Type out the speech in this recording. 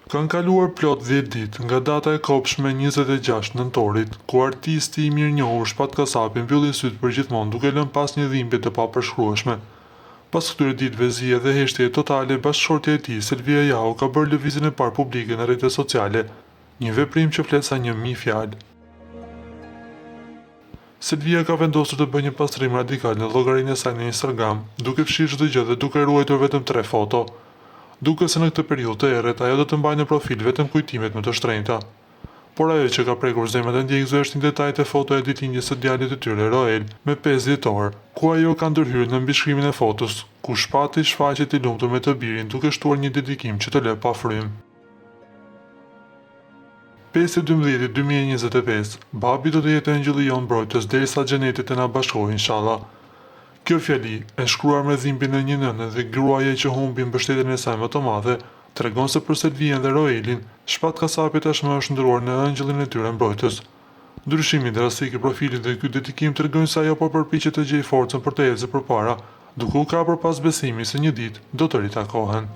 Kanë kaluar plot 10 ditë nga data e kopshme 26 nëntorit, ku artisti i mirënjohur Shpat Kasapi mbylli sytë për gjithmonë duke lënë pas një dhimbje të papërshkrueshme. Pas këtyre ditëve zi dhe heshtje totale, bashkëshortja e tij, Selvia Jahu, ka bërë lëvizjen e parë publike në rrjetet sociale, një veprim që flet sa 1000 fjalë. Selvia ka vendosur të bëjë një pastrim radikal në llogarinë e saj në Instagram, duke fshirë çdo gjë dhe duke ruajtur vetëm 3 foto. Duke se në këtë periudhë të errët ajo do të mbajë në profil vetëm kujtimet më të shtrenjta. Por ajo që ka prekur zemrat e ndjekësve është një detaj te fotoja e ditëlindjes së djalit të tyre, Roel, me 5 dhjetor, ku ajo ka ndërhyrë në mbishkrimin e fotos, ku Shpati shfaqet i lumtur me të birin duke shtuar një dedikim që të lë pa frymë. 5/12/2025, babi do të jetë engjëlli jon mbrojtës derisa xheneti të na bashkojë inshallah. Kjo fjali, e shkruar me dhimbjen e një nëne dhe gruaje që humbi mbështetjen e saj më të madhe, tregon se për Selvian dhe Roelin, Shpat Kasapi tashmë është ndëruar në engjëllin e tyre mbrojtës. Ndryshimi drastik i profilit dhe ky dedikim tregojnë se ajo po përpiqet të gjejë forcën për të ecur përpara, duke u kapur pas besimit se një ditë do të ritakohen.